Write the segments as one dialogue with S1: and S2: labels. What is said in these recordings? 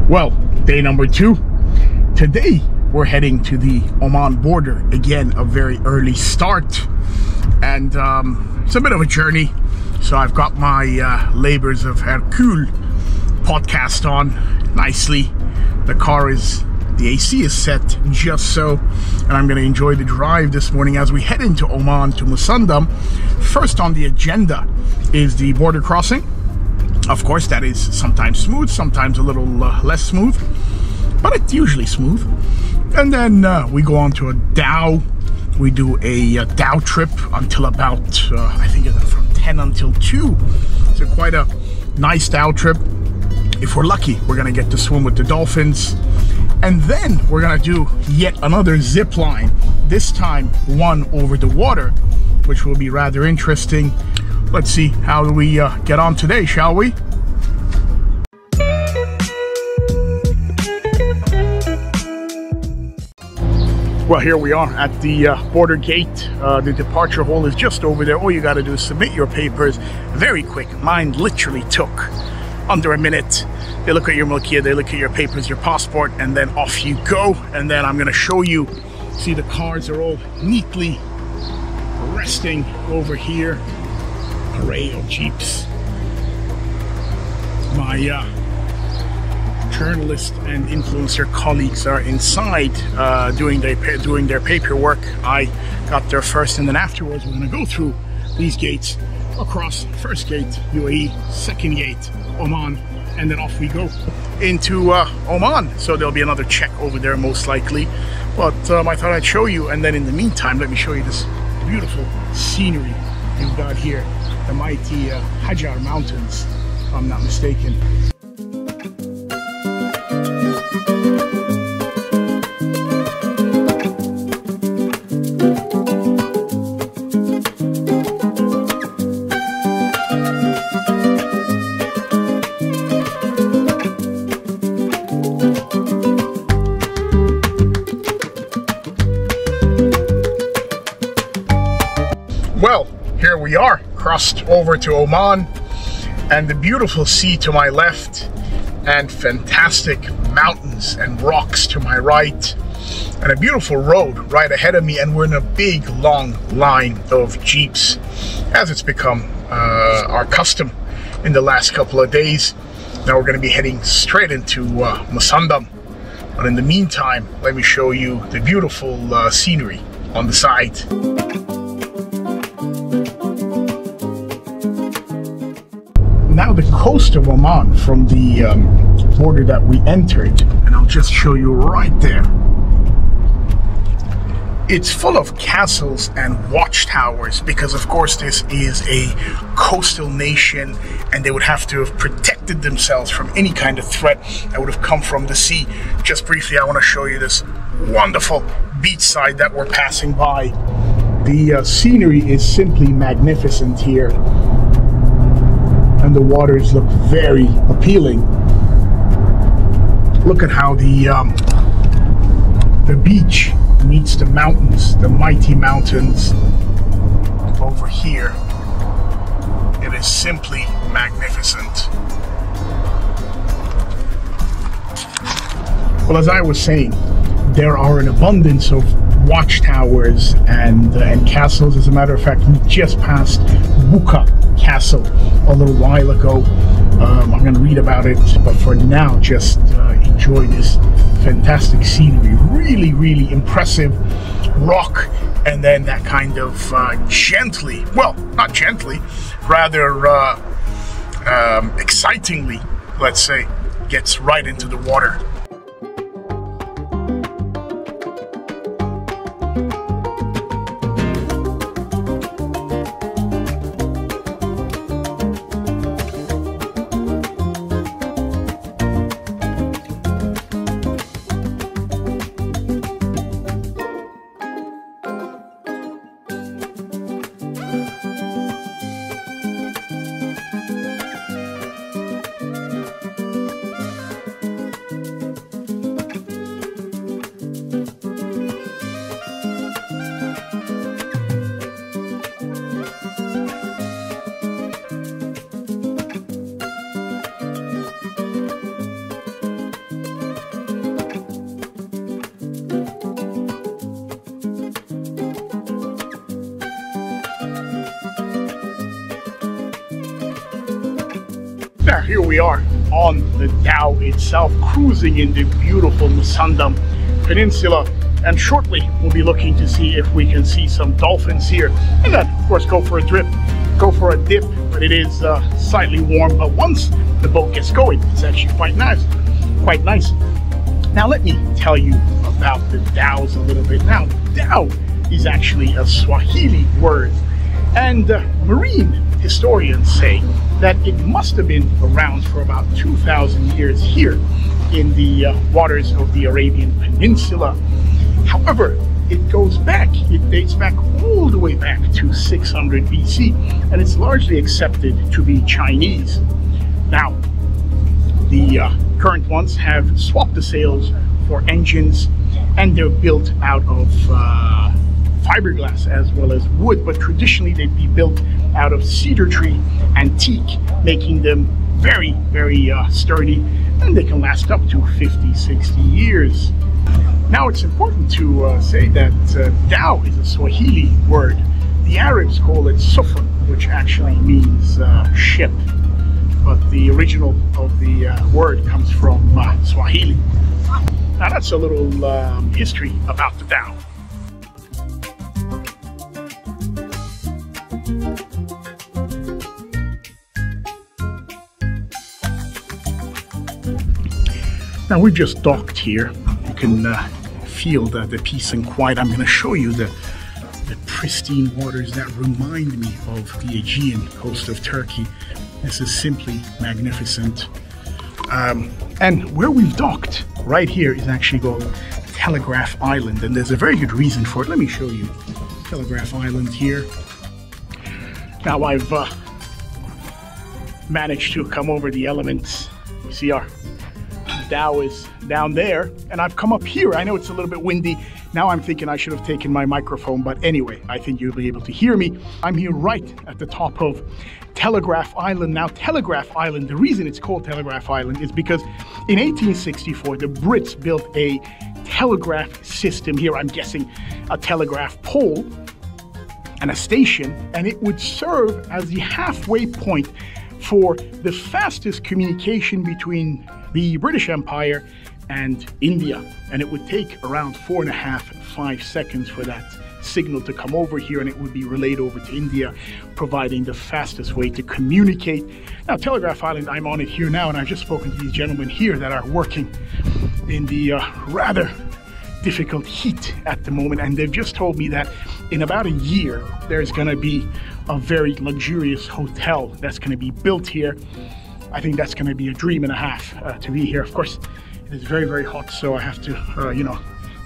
S1: Well, day number 2. Today we're heading to the Oman border. Again, a very early start, and it's a bit of a journey. So I've got my Labors of Hercule podcast on nicely. The AC is set just so, and I'm going to enjoy the drive this morning as we head into Oman to Musandam. First on the agenda is the border crossing. Of course, that is sometimes smooth, sometimes a little less smooth, but it's usually smooth. And then we go on to a Dhow. We do a Dhow trip until about, I think it's from 10 until 2. So quite a nice Dhow trip. If we're lucky, we're going to get to swim with the dolphins. And then we're going to do yet another zip line, this time one over the water, which will be rather interesting. Let's see how we get on today, shall we? Well, here we are at the border gate. The departure hall is just over there. All you got to do is submit your papers. Very quick. Mine literally took under a minute. They look at your milkia, they look at your papers, your passport, and then off you go. And then I'm going to show you. See, the cars are all neatly resting over here. Array of jeeps. My journalist and influencer colleagues are inside doing their paperwork. I got there first, and then afterwards we're going to go through these gates across. First gate UAE, second gate Oman, and then off we go into Oman. So there'll be another check over there most likely, but I thought I'd show you. And then in the meantime, let me show you this beautiful scenery you've got here. The mighty Hajar Mountains, if I'm not mistaken. Well, here we are, crossed over to Oman, and the beautiful sea to my left, and fantastic mountains and rocks to my right, and a beautiful road right ahead of me. And we're in a big long line of jeeps, as it's become our custom in the last couple of days. Now we're going to be heading straight into Musandam, but in the meantime, let me show you the beautiful scenery on the side. Now the coast of Oman from the border that we entered, and I'll just show you right there. It's full of castles and watchtowers because, of course, this is a coastal nation, and they would have to have protected themselves from any kind of threat that would have come from the sea. Just briefly, I want to show you this wonderful beachside that we're passing by. The scenery is simply magnificent here, and the waters look very appealing. Look at how the beach meets the mountains, the mighty mountains over here. It is simply magnificent. Well, as I was saying, there are an abundance of watchtowers and castles. As a matter of fact, we just passed Buka Castle a little while ago. I'm going to read about it, but for now, just enjoy this fantastic scenery. Really, really impressive rock, and then that kind of gently, well, not gently, rather excitingly, let's say, gets right into the water. here we are on the Dhow itself, cruising in the beautiful Musandam Peninsula. And shortly, we'll be looking to see if we can see some dolphins here. And then, of course, go for a dip. But it is slightly warm. But once the boat gets going, it's actually quite nice. Now, let me tell you about the Dhows a little bit. Now, Dhow is actually a Swahili word. And marine historians say that it must have been around for about 2,000 years here in the waters of the Arabian Peninsula. However, it dates back all the way back to 600 BC, and it's largely accepted to be Chinese. Now, the current ones have swapped the sails for engines, and they're built out of fiberglass as well as wood, but traditionally they'd be built out of cedar tree and teak, making them very, very sturdy, and they can last up to 50, 60 years. Now, it's important to say that Dhow is a Swahili word. The Arabs call it sufun, which actually means ship, but the original of the word comes from Swahili. Now, that's a little history about the Dhow. Now, we've just docked here. You can feel the peace and quiet. I'm going to show you the pristine waters that remind me of the Aegean coast of Turkey. This is simply magnificent. And where we've docked right here is actually called Telegraph Island, and there's a very good reason for it. Let me show you Telegraph Island here. Now, I've managed to come over the elements. You see our Dhow is down there, and I've come up here. I know it's a little bit windy. Now I'm thinking I should have taken my microphone, but anyway, I think you'll be able to hear me. I'm here right at the top of Telegraph Island. Now, Telegraph Island, the reason it's called Telegraph Island is because in 1864, the Brits built a telegraph system here. I'm guessing a telegraph pole and a station, and it would serve as the halfway point for the fastest communication between the British Empire and India. And it would take around 4.5 to 5 seconds for that signal to come over here, and it would be relayed over to India, providing the fastest way to communicate. Now, Telegraph Island, I'm on it here now, and I've just spoken to these gentlemen here that are working in the rather difficult heat at the moment, and they've just told me that in about a year there's going to be a very luxurious hotel that's going to be built here. I think that's going to be a dream and a half to be here. Of course, it is very, very hot, so I have to, you know,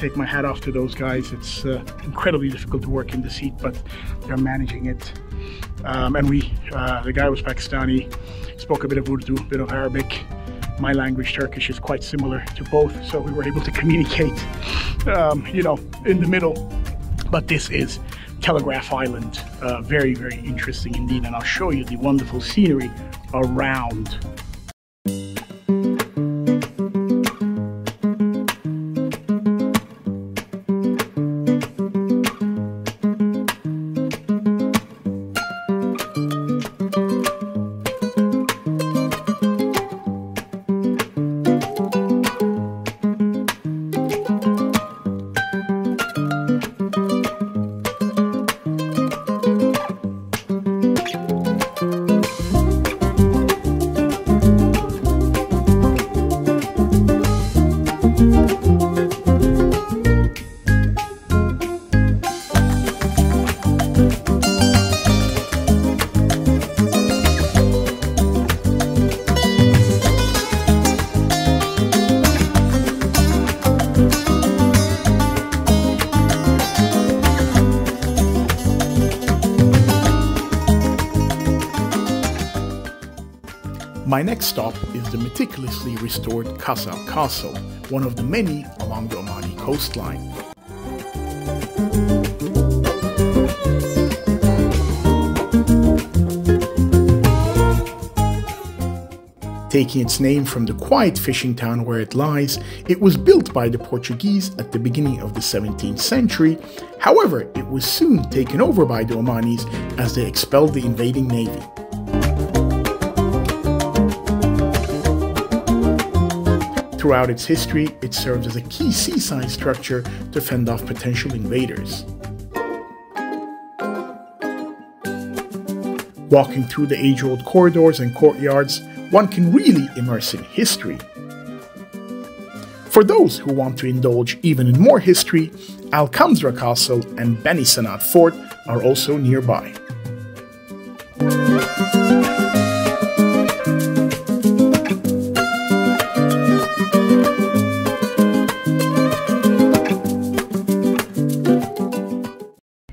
S1: take my hat off to those guys. It's incredibly difficult to work in this heat, but they're managing it. And the guy was Pakistani, spoke a bit of Urdu, a bit of Arabic. My language, Turkish, is quite similar to both, so we were able to communicate, you know, in the middle. But this is Telegraph Island. Very, very interesting indeed, and I'll show you the wonderful scenery around. My next stop is the meticulously restored Khasab Castle, one of the many along the Omani coastline. Taking its name from the quiet fishing town where it lies, it was built by the Portuguese at the beginning of the 17th century. However, it was soon taken over by the Omanis as they expelled the invading navy. Throughout its history, it served as a key seaside structure to fend off potential invaders. Walking through the age-old corridors and courtyards, one can really immerse in history. For those who want to indulge even in more history, Al Khaimah Castle and Beni Sanat Fort are also nearby.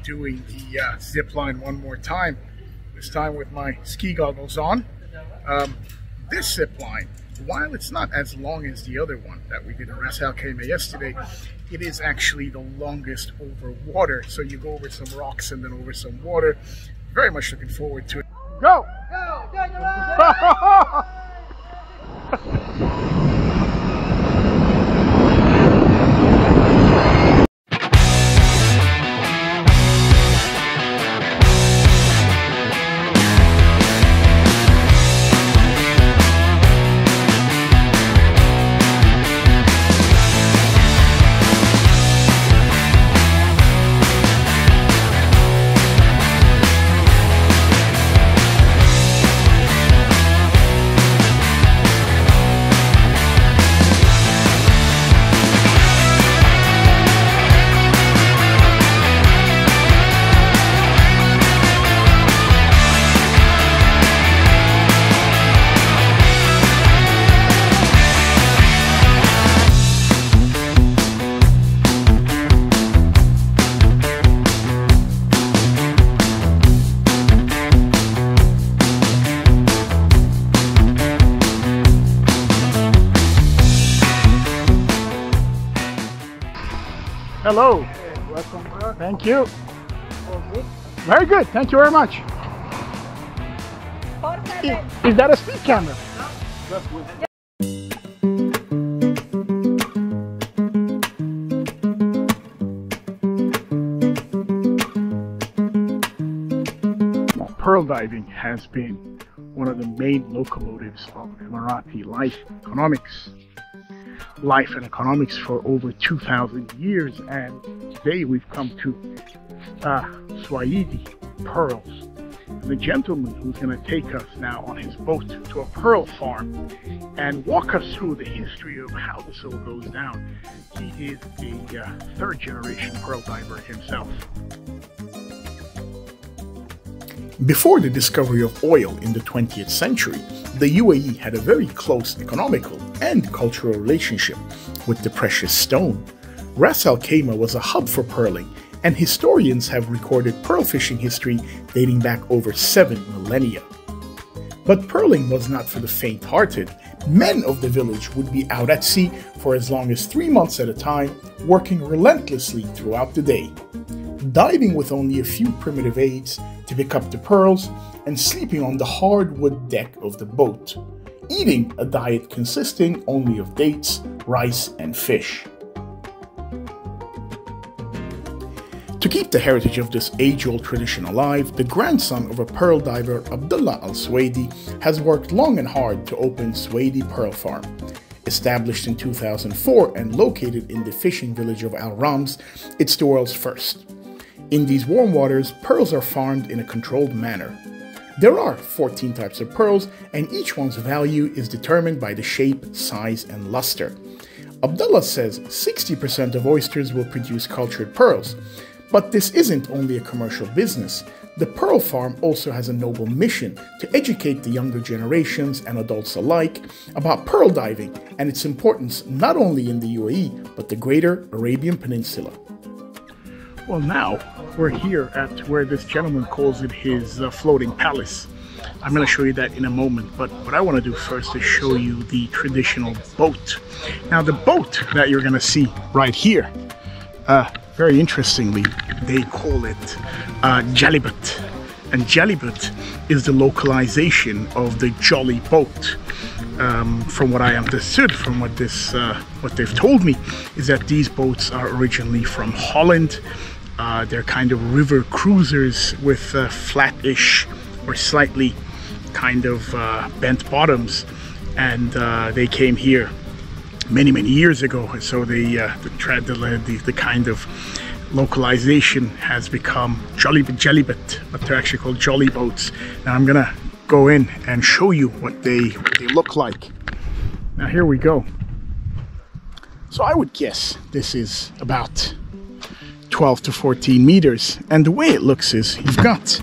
S1: Doing the zip line one more time, this time with my ski goggles on. This zip line, while it's not as long as the other one that we did in Ras Al Khaimah yesterday, it is actually the longest over water. So you go over some rocks and then over some water. Very much looking forward to it. Go! Go! Go! Hello.
S2: Welcome, bro.
S1: Thank you.
S2: All good?
S1: Very good. Thank you very much. Is that a speed camera?
S2: No, that's good.
S1: Pearl diving has been one of the main locomotives of Emirati life and economics for over 2,000 years, and today we've come to Swahili pearls. And the gentleman who's going to take us now on his boat to a pearl farm and walk us through the history of how this all goes down. He is a third-generation pearl diver himself. Before the discovery of oil in the 20th century, the UAE had a very close economical and cultural relationship with the precious stone. Ras Al Khaimah was a hub for pearling, and historians have recorded pearl fishing history dating back over 7 millennia. But pearling was not for the faint-hearted. Men of the village would be out at sea for as long as 3 months at a time, working relentlessly throughout the day, diving with only a few primitive aids to pick up the pearls, and sleeping on the hardwood deck of the boat, eating a diet consisting only of dates, rice, and fish. To keep the heritage of this age-old tradition alive, the grandson of a pearl diver, Abdullah Al-Suwaidi, has worked long and hard to open Suwaidi Pearl Farm. Established in 2004 and located in the fishing village of Al Rams, it's the world's first. In these warm waters, pearls are farmed in a controlled manner. There are 14 types of pearls, and each one's value is determined by the shape, size, and luster. Abdullah says 60% of oysters will produce cultured pearls. But this isn't only a commercial business. The Pearl Farm also has a noble mission to educate the younger generations and adults alike about pearl diving and its importance not only in the UAE, but the greater Arabian Peninsula. Well, now we're here at where this gentleman calls it his floating palace. I'm going to show you that in a moment, but what I want to do first is show you the traditional boat. Now, the boat that you're going to see right here, very interestingly, they call it Jalboot. And Jollyboot is the localization of the Jollyboot. From what I understood, from what they've told me, is that these boats are originally from Holland. They're kind of river cruisers with flat-ish or slightly kind of bent bottoms, and they came here many years ago. So the kind of localization has become Jollyboot, but they're actually called Jollyboats. Now I'm gonna go in and show you what they look like. Now here we go. So I would guess this is about 12 to 14 meters, and the way it looks is you've got,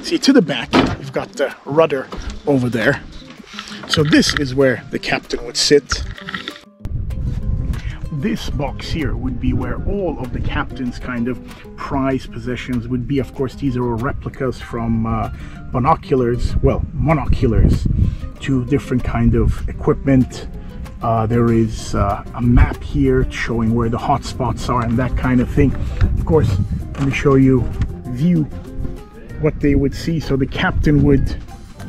S1: see, to the back you've got the rudder over there. So this is where the captain would sit. This box here would be where all of the captain's kind of prized possessions would be. Of course, these are all replicas from binoculars, well, monoculars, to different kind of equipment. There is a map here showing where the hot spots are and that kind of thing. Of course, let me show you view what they would see. So the captain would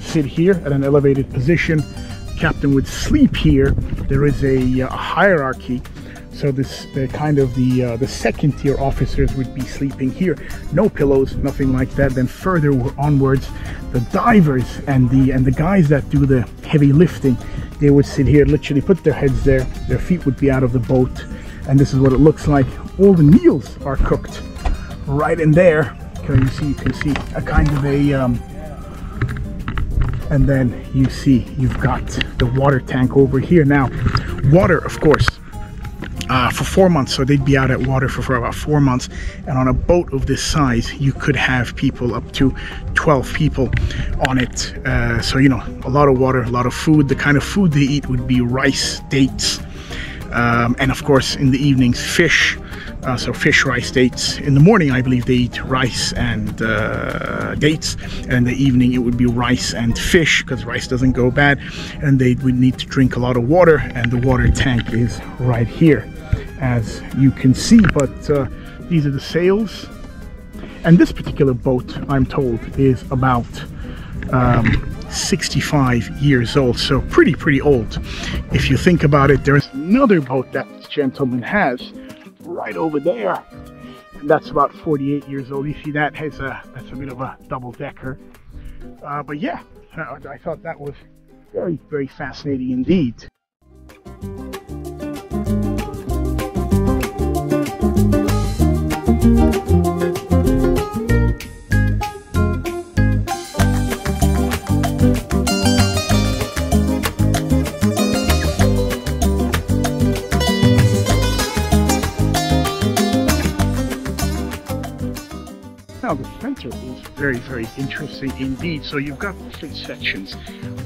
S1: sit here at an elevated position. The captain would sleep here. There is a hierarchy. So the second tier officers would be sleeping here. No pillows, nothing like that. Then further onwards, the divers and the guys that do the heavy lifting, they would sit here, literally put their heads there. Their feet would be out of the boat, and this is what it looks like. All the meals are cooked right in there. You can see a kind of a and then you see you've got the water tank over here. Now, water, of course, for 4 months, so they'd be out at water for about 4 months, and on a boat of this size you could have people up to 12 people on it. So you know, a lot of water, a lot of food. The kind of food they eat would be rice, dates, and of course in the evenings fish. So fish, rice, dates. In the morning I believe they eat rice and dates, and in the evening it would be rice and fish, because rice doesn't go bad, and they would need to drink a lot of water, and the water tank is right here, as you can see. But these are the sails, and this particular boat, I'm told, is about 65 years old, so pretty old. If you think about it, there's another boat that this gentleman has right over there, and that's about 48 years old. You see that has that's a bit of a double-decker, but yeah, I thought that was very fascinating indeed. Now the center is very interesting indeed. So you've got different sections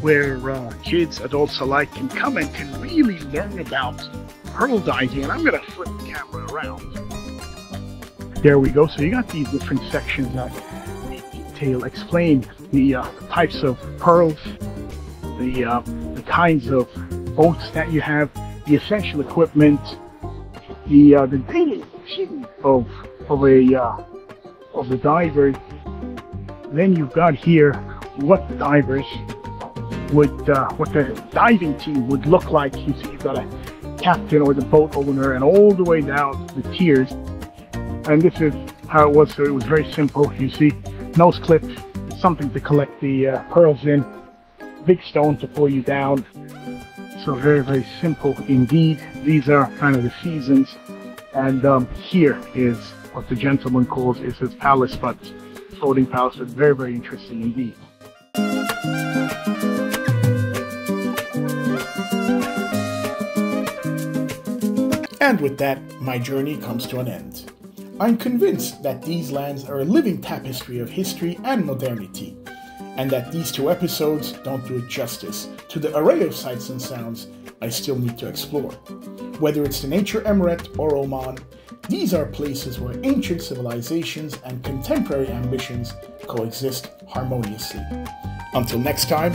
S1: where kids, adults alike, can come and can really learn about pearl diving. And I'm going to flip the camera around. There we go. So you got these different sections that explain the types of pearls, the kinds of boats that you have, the essential equipment, the daily routine of the divers. Then you've got here what the divers would, what the diving team would look like. You see, you've got a captain or the boat owner, and all the way down the tiers. And this is how it was. So it was very simple. You see, nose clip, something to collect the pearls in, big stone to pull you down. So very simple indeed. These are kind of the seasons, and here is what the gentleman calls is his palace, but floating palace. Is very interesting indeed. And with that, my journey comes to an end. I'm convinced that these lands are a living tapestry of history and modernity, and that these 2 episodes don't do it justice to the array of sights and sounds I still need to explore. Whether it's the Nature Emirate or Oman, these are places where ancient civilizations and contemporary ambitions coexist harmoniously. Until next time,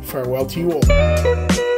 S1: farewell to you all.